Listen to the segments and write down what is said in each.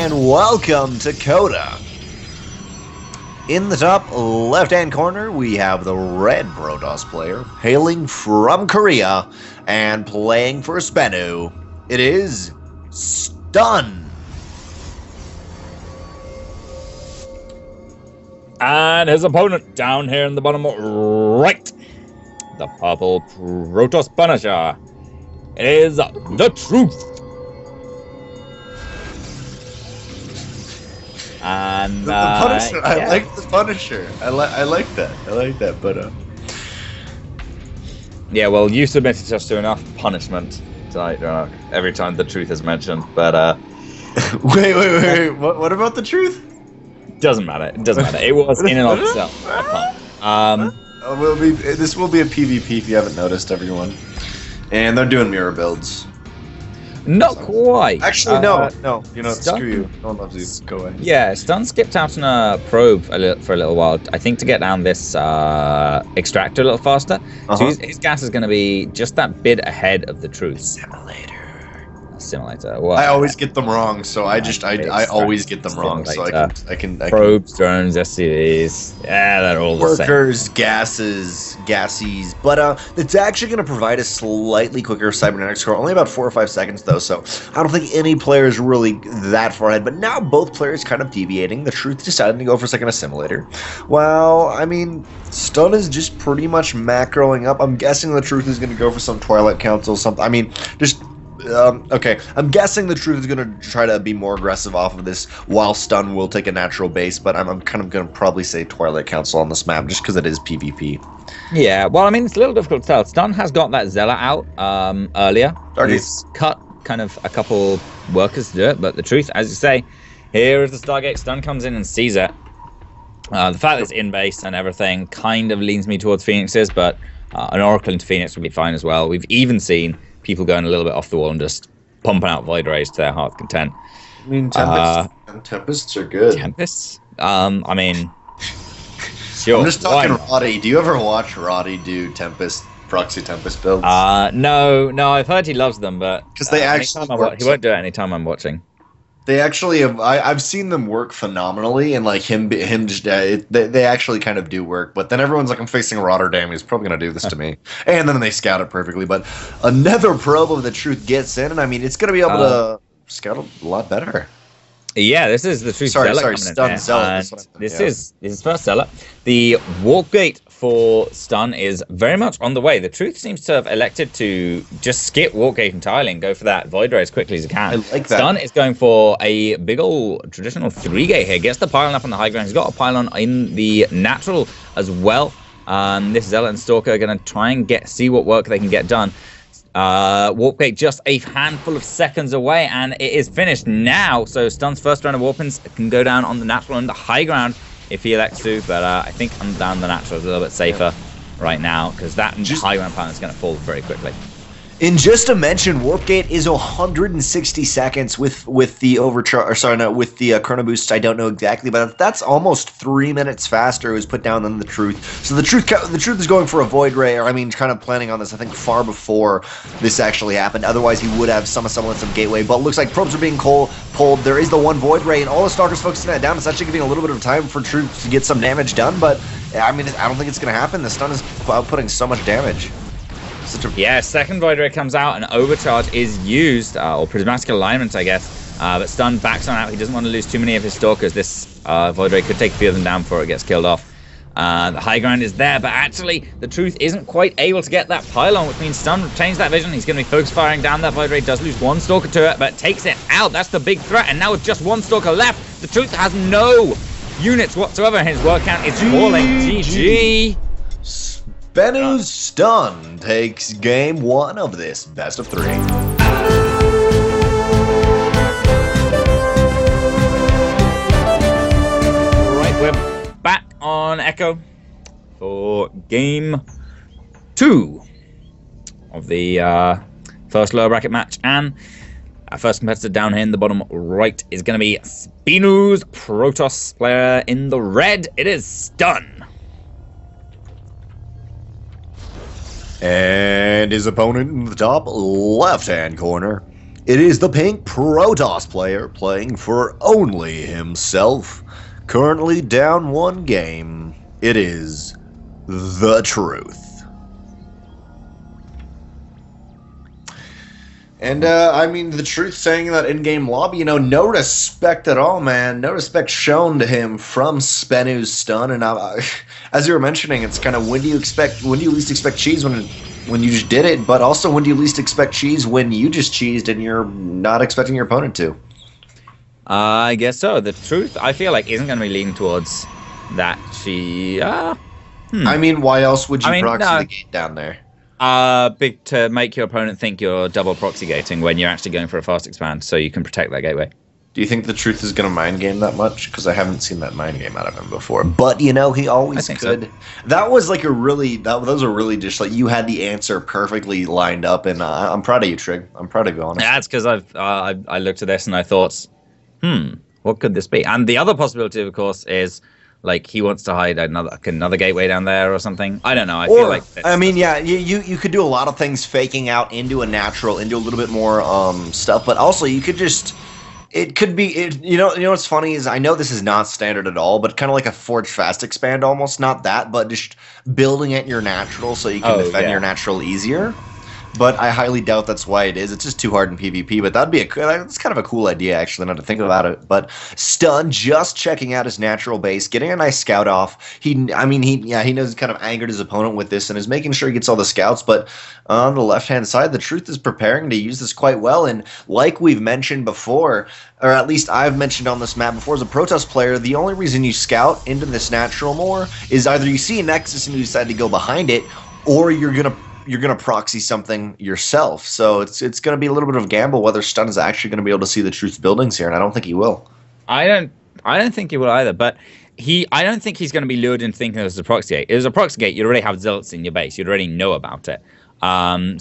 and welcome to Coda. In the top left-hand corner, we have the red Protoss player, hailing from Korea, and playing for StuN. It is StuN. And his opponent down here in the bottom right, the purple Protoss Punisher. It is TheTRUTH. And The Punisher. yeah. I like the Punisher. I like that. I like that. But yeah, well, you submitted us to enough punishment tonight, every time TheTRUTH is mentioned. But wait. What about the truth? Doesn't matter. It doesn't matter. It was in and of itself a pun. This will be a PvP if you haven't noticed, everyone. And they're doing mirror builds. Not quite. Actually, no. You know, StuN? screw you. No one loves you. Go away. Yeah, StuN skipped out on a probe for a little while. I think to get down this extractor a little faster. So his gas is going to be just that bit ahead of TheTRUTH. Simulator. Well, I always get them wrong, so I always get them wrong. So I can probes, drones, SCVs. Yeah, they're all the same. Workers, gases, gassies. But it's actually going to provide a slightly quicker cybernetic score, only about 4 or 5 seconds though. So I don't think any player is really that far ahead. But now both players kind of deviating. TheTRUTH decided to go for a second assimilator. Well, I mean, StuN is just pretty much macroing up. I'm guessing TheTRUTH is going to go for some Twilight Council, something. I mean, just. Okay, I'm guessing TheTRUTH is going to try to be more aggressive off of this, while StuN will take a natural base, but I'm kind of going to probably say Twilight Council on this map, just because it is PvP. Yeah, well, I mean, it's a little difficult to tell. StuN has got that Zealot out earlier. He's cut kind of a couple workers to do it, but TheTRUTH, as you say, here is the Stargate. StuN comes in and sees it. The fact that it's in base and everything kind of leans me towards Phoenixes, but an Oracle into Phoenix would be fine as well. We've even seen people going a little bit off the wall and just pumping out Void Rays to their heart's content. I mean, Tempests are good. Tempests? I mean, sure. I'm just talking Roddy. Do you ever watch Roddy do proxy Tempest builds? No, I've heard he loves them, but because they actually he won't do it anytime I'm watching. They actually have. I've seen them work phenomenally, and like him just they actually kind of do work. But then everyone's like, I'm facing Rotterdam. He's probably gonna do this to me, and then they scout it perfectly. But another probe of TheTRUTH gets in, and I mean, it's gonna be able to scout a lot better. Yeah, this is TheTRUTH. Sorry, StuN Zealot. This is his first Zealot. The warp gate for StuN is very much on the way. TheTRUTH seems to have elected to just skip warp gate entirely and go for that Void Ray as quickly as he can. I like that. StuN is going for a big old traditional 3-gate here. Gets the pylon up on the high ground. He's got a pylon in the natural as well. This Zealot and Stalker are going to try and see what work they can get done. Warp gate just a handful of seconds away, and it is finished now. So StuN's first round of warpings can go down on the natural and the high ground if he elects to, but I think I'm down the natural is a little bit safer right now, because that high ground pattern is going to fall very quickly. And just to mention, Warp Gate is 160 seconds with the overcharge. Or sorry, no, with the chrono boosts. I don't know exactly, but that's almost 3 minutes faster. It was put down than TheTRUTH. So TheTRUTH is going for a Void Ray, or I mean, kind of planning on this. I think far before this actually happened. Otherwise, he would have some semblance of Gateway. But it looks like probes are being pulled. There is the one Void Ray, and all the Stalkers focusing that down. It's actually giving a little bit of time for TRUTH to get some damage done. But I mean, I don't think it's going to happen. The StuN is outputting so much damage. Yeah, second Void Ray comes out and overcharge is used, or prismatic alignment, I guess. But StuN backs on out. He doesn't want to lose too many of his Stalkers. This Void Ray could take a few of them down before it gets killed off. The high ground is there, but actually TheTRUTH isn't quite able to get that pylon, which means StuN retains that vision. He's going to be focus firing down that Void Ray. Does lose one Stalker to it, but takes it out. That's the big threat. And now with just one Stalker left, TheTRUTH has no units whatsoever. His word count is falling. GG. Bennu's StuN takes game 1 of this best of 3. Right, we're back on Echo for game 2 of the first lower bracket match, and our first competitor down here in the bottom right is going to be StuN's Protoss player in the red. It is StuN. And his opponent in the top left-hand corner, It is the pink Protoss player playing for only himself. Currently down one game. It is TheTRUTH. And, I mean, TheTRUTH saying that in-game lobby, you know, no respect at all, man. No respect shown to him from Spenu's StuN. And as you were mentioning, it's kind of when do you least expect cheese when you just did it, but also when do you least expect cheese when you just cheesed and you're not expecting your opponent to? I guess so. TheTRUTH, I feel like, isn't going to be leaning towards that I mean, why else would you proxy the gate down there? Big to make your opponent think you're double proxy gating when you're actually going for a fast expand, so you can protect that gateway. Do you think TheTRUTH is going to mind game that much? Because I haven't seen that mind game out of him before. But, you know, he always could. So. That was like those are really just like you had the answer perfectly lined up, and I'm proud of you, Trig. I'm proud of you, honestly. Yeah, it's because I looked at this and I thought, what could this be? And the other possibility, of course, is like he wants to hide another gateway down there or something. I don't know. I feel like I mean, yeah, you could do a lot of things faking out into a little bit more stuff, but also you could just. It could be, you know what's funny is I know this is not standard at all, but kind of like a Forge Fast Expand almost, not that, but just building at your natural so you can defend your natural easier. But I highly doubt that's why it is. It's just too hard in PvP, but that's kind of a cool idea, actually, now to think about it. But StuN just checking out his natural base, getting a nice scout off. He knows he kind of angered his opponent with this and is making sure he gets all the scouts. But on the left-hand side, TheTRUTH is preparing to use this quite well. And like we've mentioned before, or at least I've mentioned on this map before, as a Protoss player, the only reason you scout into this natural more is either you see a Nexus and you decide to go behind it, or you're gonna proxy something yourself. So it's gonna be a little bit of a gamble whether StuN is actually gonna be able to see TheTRUTH's buildings here, and I don't think he will. I don't think he will either, but I don't think he's gonna be lured into thinking it was a proxy gate. It was a proxy gate, you'd already have zealots in your base, you'd already know about it.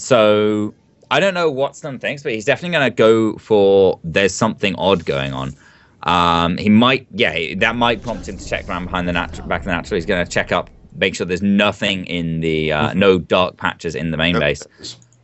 So I don't know what StuN thinks, but he's definitely gonna go for there's something odd going on. He might, that might prompt him to check around behind the back of the natural. He's gonna check up, make sure there's nothing in the no dark patches in the main base.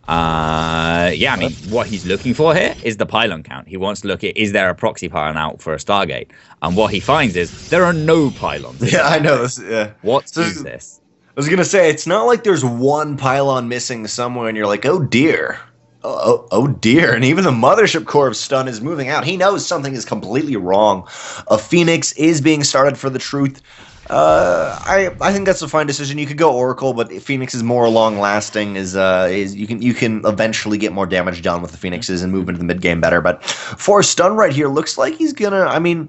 I mean, what he's looking for here is the pylon count. He wants to look at, is there a proxy pylon out for a Stargate? And what he finds is there are no pylons. Yeah, I know this. Yeah. What is this? I was gonna say, it's not like there's one pylon missing somewhere and you're like, oh dear. Oh dear, and even the mothership core of StuN is moving out. He knows something is completely wrong. A Phoenix is being started for TheTRUTH. I think that's a fine decision. You could go Oracle, but Phoenix is more long lasting. Is you can eventually get more damage done with the Phoenixes and move into the mid game better. But for StuN right here, looks like he's gonna. I mean,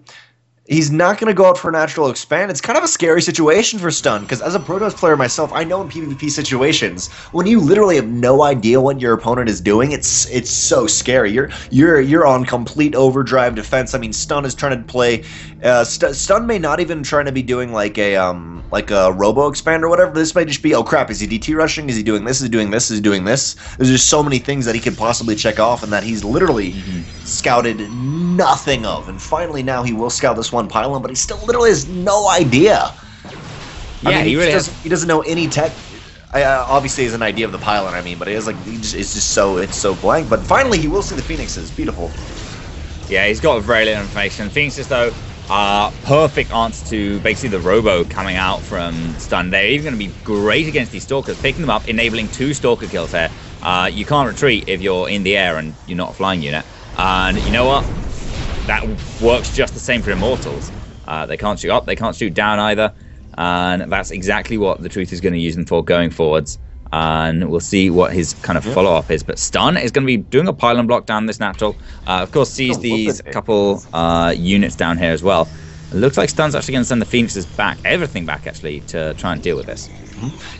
he's not going to go out for a natural expand. It's kind of a scary situation for StuN, because as a Protoss player myself, I know in PvP situations, when you literally have no idea what your opponent is doing, it's so scary. You're on complete overdrive defense. I mean, StuN is trying to play. StuN may not even trying to be doing like a robo expand or whatever. This may just be, oh crap, is he DT rushing? Is he doing this? Is he doing this? Is he doing this? There's just so many things that he could possibly check off, and that he's literally scouted nothing of. And finally now he will scout this one pylon, but he still literally has no idea. Yeah, I mean, he doesn't know any tech. Obviously, he has an idea of the pylon. I mean, but it's just so blank. But finally, he will see the Phoenixes. Beautiful. Yeah, he's got very little information. Phoenixes, though, are perfect answer to basically the robo coming out from StuN. They're even going to be great against these stalkers, picking them up, enabling 2 stalker kills here. You can't retreat if you're in the air and you're not a flying unit. And you know what? That works just the same for Immortals. They can't shoot up, they can't shoot down either. And that's exactly what TheTRUTH is going to use them for going forwards. And we'll see what his kind of follow-up is. But StuN is going to be doing a pylon block down this natural. Of course, sees these couple units down here as well. It looks like StuN's actually going to send the Phoenixes back, everything back actually, to try and deal with this.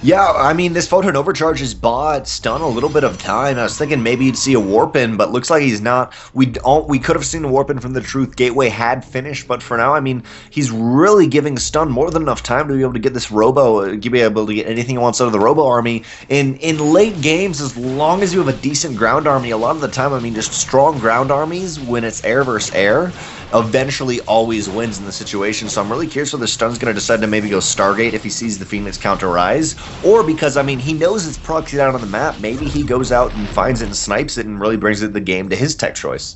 Yeah, I mean, this photon overcharge has bought StuN a little bit of time. I was thinking maybe you'd see a warp in, but looks like he's not. We could have seen a warp in from TheTRUTH. Gateway had finished, but for now, I mean, he's really giving StuN more than enough time to be able to get this robo, to be able to get anything he wants out of the robo army. In late games, as long as you have a decent ground army, a lot of the time, I mean, just strong ground armies, when it's air versus air, eventually always wins in the situation. So I'm really curious whether StuN's going to decide to maybe go Stargate if he sees the Phoenix count rise. eyes, or because, I mean, he knows it's proxied out on the map. Maybe he goes out and finds it and snipes it and really brings the game to his tech choice.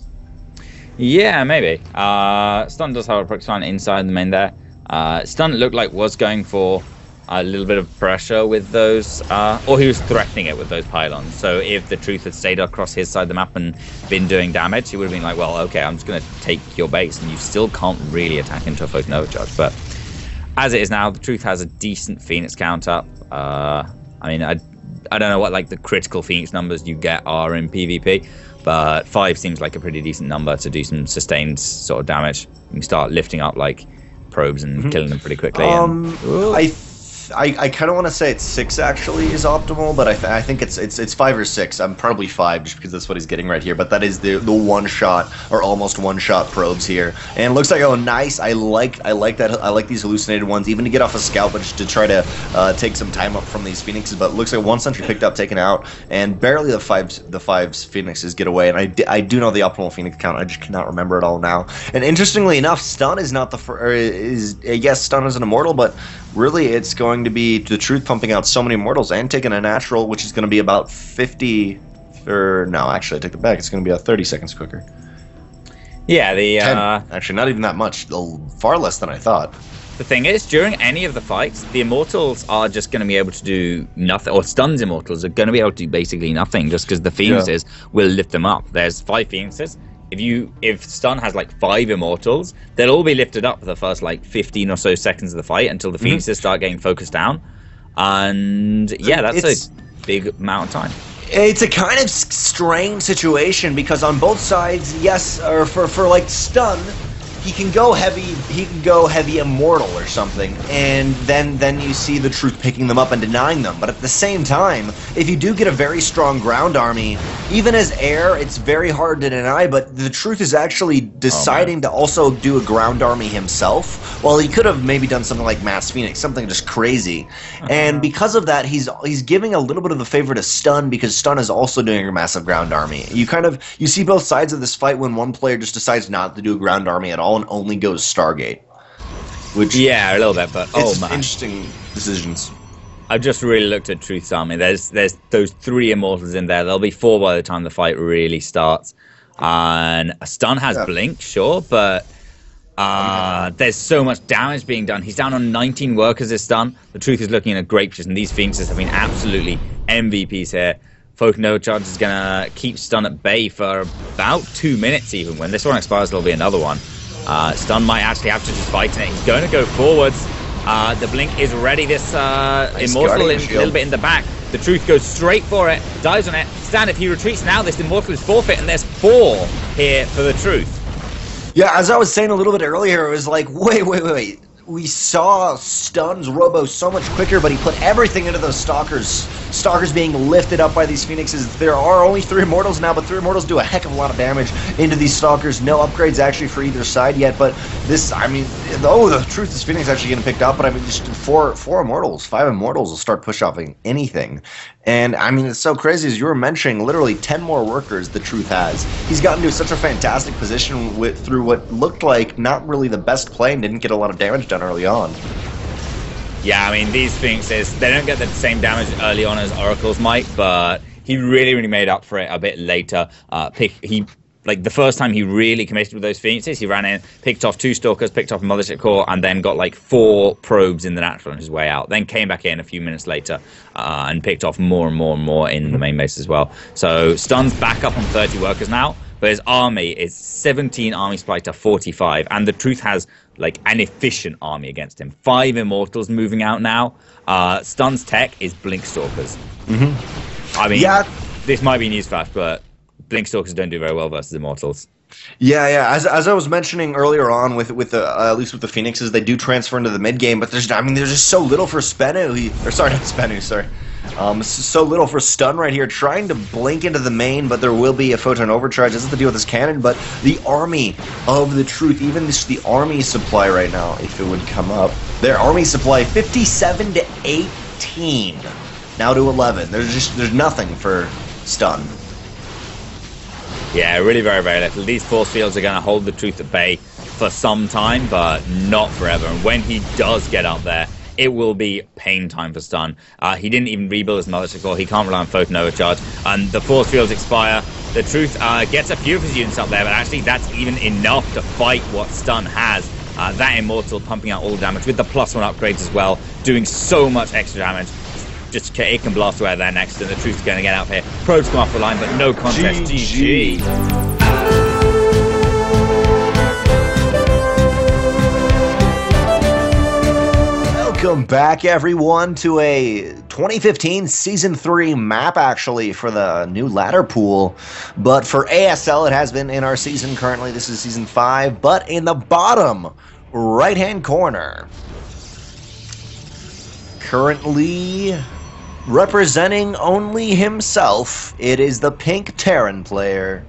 Yeah, maybe. StuN does have a proxy line inside the main there. StuN looked like was going for a little bit of pressure with those, or he was threatening it with those pylons. So if the Truth had stayed across his side of the map and been doing damage, he would have been like, well, okay, I'm just going to take your base, and you still can't really attack into a Photon Overcharge. But as it is now, the Truth has a decent Phoenix count up. I mean, I don't know what like the critical Phoenix numbers you get are in PvP, but 5 seems like a pretty decent number to do some sustained sort of damage. You can start lifting up like probes and killing them pretty quickly. I kind of want to say it's 6 actually is optimal, but I think it's 5 or 6. I'm probably 5 just because that's what he's getting right here. But that is the one shot or almost one shot probes here, and it looks like, oh, nice. I like that. I like these hallucinated ones, even to get off a scout, but just to try to take some time up from these phoenixes. But it looks like one sentry picked up, taken out, and barely the five's phoenixes get away. And I do know the optimal phoenix count. I just cannot remember it all now. And interestingly enough, StuN is not the yes, StuN is an immortal, but really it's going to be the Truth pumping out so many immortals and taking a natural, which is going to be about 50, or no, actually I take that back, it's going to be about 30 seconds quicker. Yeah, the 10. Actually not even that much, far less than I thought. The thing is, during any of the fights, the immortals are just going to be able to do nothing, or StuN's immortals are going to be able to do basically nothing, just because the phoenixes will lift them up. There's 5 phoenixes. If StuN has like 5 immortals, they'll all be lifted up for the first like 15 or so seconds of the fight until the phoenixes start getting focused down. And yeah, that's a big amount of time. It's a kind of strange situation because on both sides, yes, or for like StuN, he can go heavy immortal or something, and then you see the Truth picking them up and denying them. But at the same time, if you do get a very strong ground army, even as air, it's very hard to deny, but the Truth is actually deciding to also do a ground army himself. Well, he could have maybe done something like Mass Phoenix, something just crazy. And because of that, he's giving a little bit of the favor to StuN, because StuN is also doing a massive ground army. You see both sides of this fight when one player just decides not to do a ground army at all and only goes Stargate. Which, yeah, a little bit, but it's man, interesting decisions. I've just really looked at Truth's army. There's those 3 immortals in there. There'll be 4 by the time the fight really starts. And StuN has blink, sure, but there's so much damage being done. He's down on 19 workers as StuN. The Truth is looking in a great position. These phoenixes have been absolutely MVPs here. Photon Overcharge is going to keep StuN at bay for about 2 minutes even. When this one expires, there'll be another one. StuN might actually have to just fight in it. He's going to go forwards. The blink is ready. This immortal a little bit in the back. The Truth goes straight for it, dives on it. StuN, if he retreats now, this immortal is forfeit, and there's 4 here for the Truth. Yeah, as I was saying a little bit earlier, it was like, wait. We saw StuN's robo so much quicker, but he put everything into those stalkers. Stalkers being lifted up by these phoenixes. There are only 3 immortals now, but 3 immortals do a heck of a lot of damage into these stalkers. No upgrades actually for either side yet, but this, I mean, the Truth is Phoenix actually getting picked up, but I mean, just 4 immortals, 5 immortals will start push-offing anything. And I mean, it's so crazy, as you were mentioning, literally 10 more workers the Truth has. He's gotten to such a fantastic position through what looked like not really the best play and didn't get a lot of damage done early on. Yeah, I mean, these Phoenixes, they don't get the same damage early on as Oracles might, but he really made up for it a bit later. Like, the first time he really committed with those Phoenixes, he ran in, picked off 2 Stalkers, picked off a Mothership Core, and then got like 4 probes in the natural on his way out. Then came back in a few minutes later and picked off more and more in the main base as well. So StuN's back up on 30 workers now, but his army is 17 army supply to 45, and the Truth has like an efficient army against him. 5 immortals moving out now. StuN's tech is Blink Stalkers. I mean, this might be newsflash, but Blink Stalkers don't do very well versus immortals. Yeah. As I was mentioning earlier on, with the at least with the Phoenixes, they do transfer into the mid game, but there's just so little for StuN. So little for StuN right here, trying to blink into the main, but there will be a Photon Overcharge. This is to deal with his cannon, but the army of the Truth, even the army supply right now, if it would come up, their army supply 57 to 18, now to 11. There's nothing for StuN. Yeah, really very little. These force fields are going to hold the Truth at bay for some time, but not forever. And when he does get up there, it will be pain time for StuN. He didn't even rebuild his Mothership Core. He can't rely on Photon Overcharge. And the force fields expire. TheTRUTH gets a few of his units up there, but actually that's even enough to fight what StuN has. That Immortal pumping out all the damage with the +1 upgrades as well, doing so much extra damage. Just it can blast away there next, and TheTRUTH is going to get out here. Probes come off the line, but no contest. GG. Welcome back, everyone, to a 2015 Season 3 map, actually, for the new ladder pool. But for ASL, it has been in our season currently. This is Season 5, but in the bottom right-hand corner, currently representing only himself, it is the pink Terran player,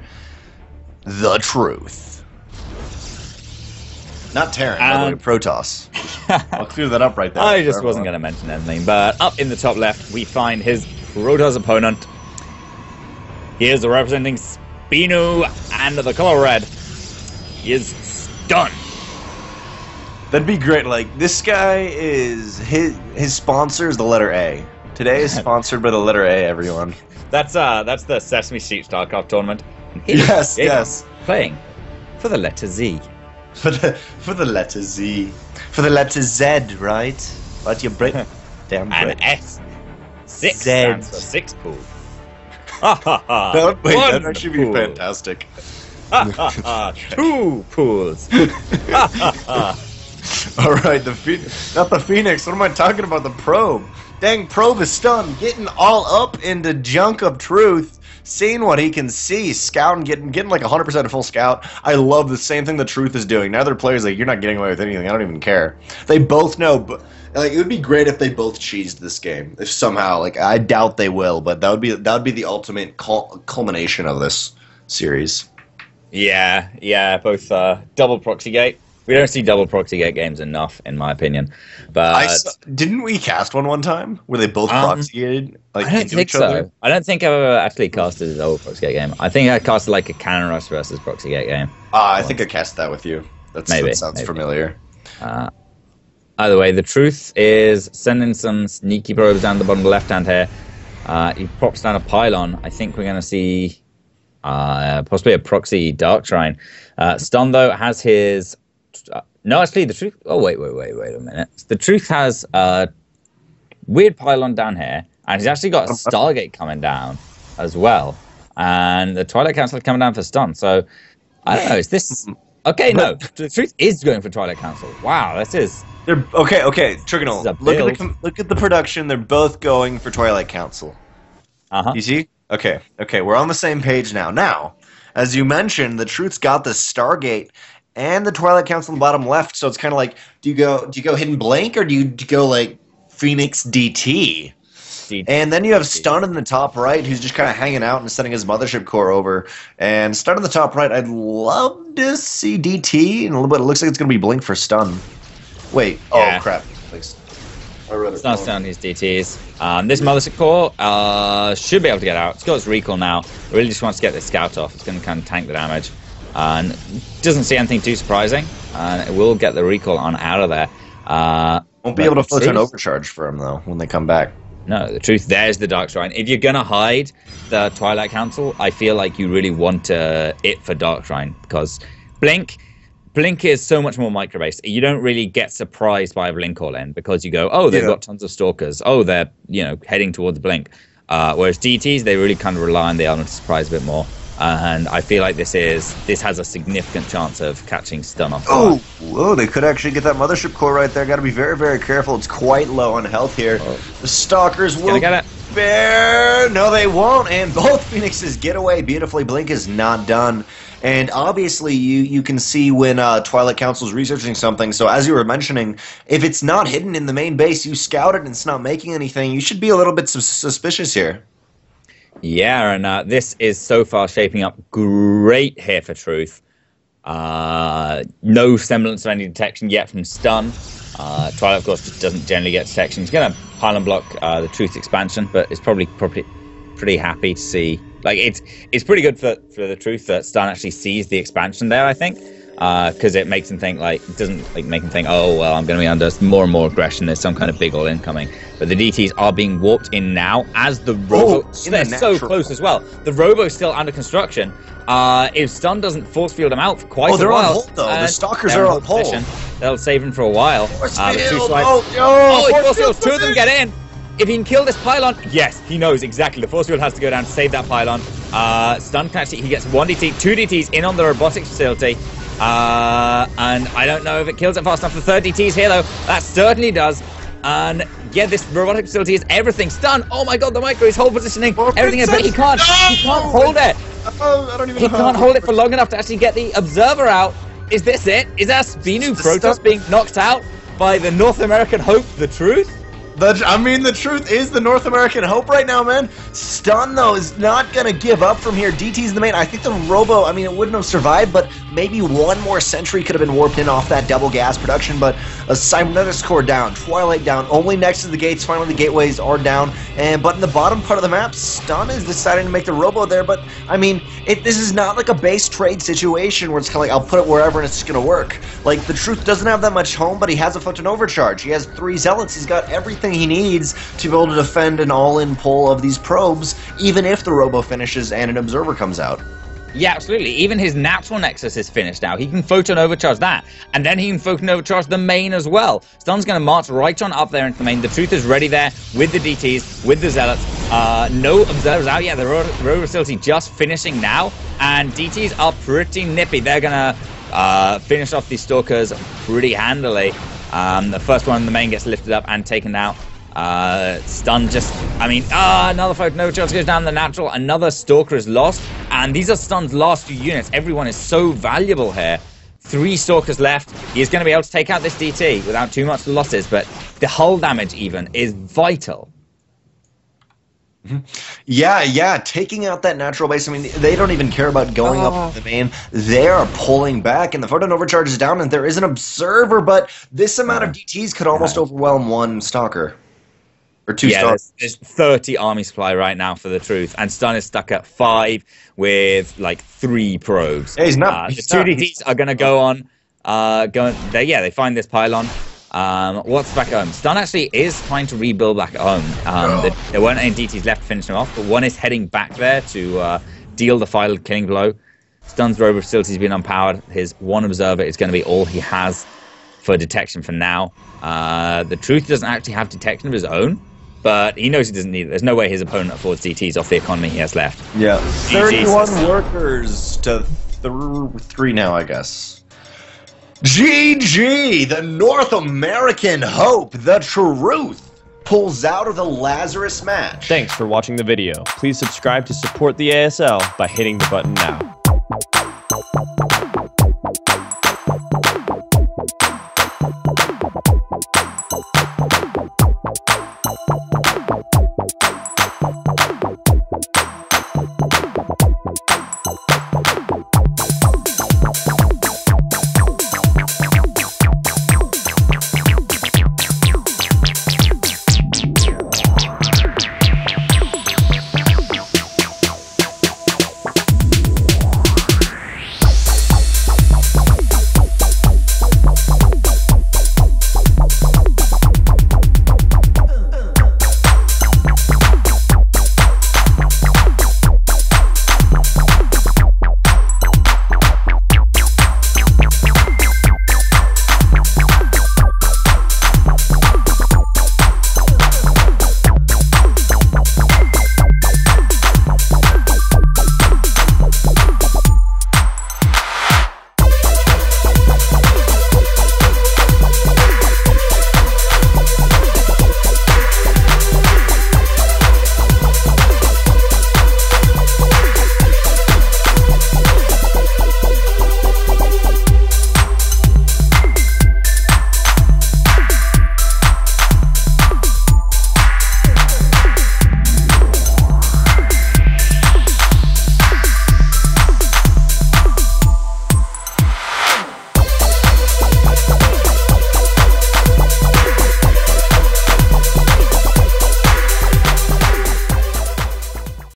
TheTRUTH. Not Terran, by the way, Protoss. I'll clear that up right there. I just wasn't going to mention anything, but up in the top left, we find his Protoss opponent. He is representing Spinu and the color red. He is StuN. That'd be great. Like, this guy is, his sponsor is the letter A. Today is sponsored by the letter A, everyone. That's the Sesame Street StarCraft tournament. Yes, yes. Playing for the letter Z. For the letter Z. For the letter Z, right? But you break damn and S. 6 Z. stands for 6 pool. Ha ha ha. That'd actually be fantastic. Ha ha ha. 2 pools. Ha ha ha. Alright, not the Phoenix. What am I talking about? The Probe. Dang, Probe is StuN, getting all up into junk of truth, seeing what he can see, scouting, getting like 100% full scout. I love the same thing TheTRUTH is doing. Now their players like, you're not getting away with anything. I don't even care. They both know, but like it would be great if they both cheesed this game. If somehow, like I doubt they will, but that would be the ultimate culmination of this series. Yeah, both double proxy gate. We don't see double proxy gate games enough, in my opinion. But didn't we cast one time where they both proxy gated? Like, I don't think so. I don't think I've ever actually casted a double proxy gate game. I think I casted like a Cannon Rush versus proxy gate game. I think I cast that with you. That sounds familiar. Either way, TheTRUTH is sending some sneaky probes down the bottom left-hand here. He props down a pylon. I think we're going to see possibly a proxy Dark Shrine. StuN, though, has his... no, actually, TheTRUTH... Oh, wait a minute. TheTRUTH has a weird pylon down here, and he's actually got a Stargate coming down as well. And the Twilight Council coming down for StuN. So, I don't know, is this... Okay, no. TheTRUTH is going for Twilight Council. Wow, this is... They're okay, Trigonal. Look at the production. They're both going for Twilight Council. You see? Okay, we're on the same page now. Now, as you mentioned, TheTRUTH's got the Stargate and the Twilight Council in the bottom left, so it's kind of like, do you go Hidden Blank, or do you go like Phoenix DT? And then you have StuN in the top right, who's just kind of hanging out and sending his Mothership Core over. And StuN in the top right, I'd love to see DT in a little bit. It looks like it's going to be Blink for StuN. Wait, oh crap. It's not StuN, his DTs. This Mothership Core should be able to get out. It's got its recall now. It really just wants to get this scout off. It's going to kind of tank the damage. And doesn't see anything too surprising. And it will get the recall on out of there. Won't be able to Photon Overcharge for him, though, when they come back. No, TheTRUTH, there's the Dark Shrine. If you're going to hide the Twilight Council, I feel like you really want it for Dark Shrine. Because Blink is so much more micro-based. You don't really get surprised by a Blink all-in, because you go, oh, they've got tons of Stalkers. Oh, they're heading towards Blink. Whereas DTs, they really kind of rely on the element of surprise a bit more. And I feel like this has a significant chance of catching StuN off. Whoa, they could actually get that Mothership Core right there. Got to be very, very careful. It's quite low on health here. The Stalkers will bear. No, they won't. And both Phoenixes get away beautifully. Blink is not done. And obviously, you can see when Twilight Council is researching something. So as you were mentioning, if it's not hidden in the main base, you scout it and it's not making anything, you should be a little bit suspicious here. Yeah, and this is so far shaping up great here for TRUTH. No semblance of any detection yet from StuN. Twilight, of course, just doesn't generally get detection. He's going to pylon block the TRUTH expansion, but it's probably pretty happy to see. Like, it's pretty good for the TRUTH that StuN actually sees the expansion there, I think. because it makes him think like, it doesn't like make him think, oh well, I'm going to be under more and more aggression. There's some kind of big all-in coming. But the DTs are being warped in now as the Robo. They're so close as well. The Robo's still under construction. If StuN doesn't force field him out for quite a while. They're on hold though. The Stalkers are on hold. They'll save him for a while. He force fields. Two of them get in. If he can kill this pylon, yes, he knows exactly. The force field has to go down to save that pylon. StuN can actually, he gets 1 DT, 2 DTs in on the robotics facility. And I don't know if it kills it fast enough. The third DT's here though. That certainly does. And yeah, this robotic facility is everything. StuN, oh my god, the micro is hold positioning. Everything is, but he can't hold it. I don't even he know can't hold it for long enough to actually get the observer out. Is this it? Is our Spinu Protoss being knocked out by the North American hope, TheTRUTH? The truth is the North American hope right now, man. StuN, though, is not going to give up from here. DT's in the main. I think the Robo, it wouldn't have survived, but maybe one more sentry could have been warped in off that double gas production, but a Cybernetics core down, Twilight down, only next to the gates. Finally, the gateways are down, but in the bottom part of the map, StuN is deciding to make the Robo there, but, this is not like a base trade situation where it's kind of like, I'll put it wherever and it's just going to work. Like, TheTRUTH doesn't have that much home, but he has a photon overcharge. He has 3 zealots. He's got everything he needs to be able to defend an all-in pull of these probes, even if the Robo finishes and an observer comes out. Yeah, absolutely. Even his natural nexus is finished now. He can photon overcharge that, and then he can photon overcharge the main as well. StuN's going to march right on up there into the main. TheTRUTH is ready there with the DTs, with the zealots. No observers out yet. The Robo facility just finishing now, and DTs are pretty nippy. They're going to finish off these stalkers pretty handily. The first one in the main gets lifted up and taken out. StuN just, another photon overcharge goes down the natural. Another stalker is lost, and these are StuN's last few units. Everyone is so valuable here. 3 stalkers left. He's going to be able to take out this DT without too much losses, but the hull damage even is vital. Yeah, taking out that natural base. They don't even care about going up the main. They are pulling back, and the photon overcharge is down, and there is an observer, but this amount of DTs could almost overwhelm 1 stalker. Or 2 stalkers. There's 30 army supply right now for TheTRUTH, and StuN is stuck at 5 with, 3 probes. Yeah, the 2 DTs are going to go on. They find this pylon. What's back at home? StuN actually is trying to rebuild back at home. There weren't any DTs left to finish them off, but one is heading back there to deal the final killing blow. StuN's Robo facility's been unpowered. His 1 observer is going to be all he has for detection for now. TheTRUTH doesn't actually have detection of his own, but he knows he doesn't need it. There's no way his opponent affords DTs off the economy he has left. Yeah, 31 workers to 3 now, I guess. GG! The North American hope, TheTRUTH, pulls out of the Lazarus match. Thanks for watching the video. Please subscribe to support the ASL by hitting the button now.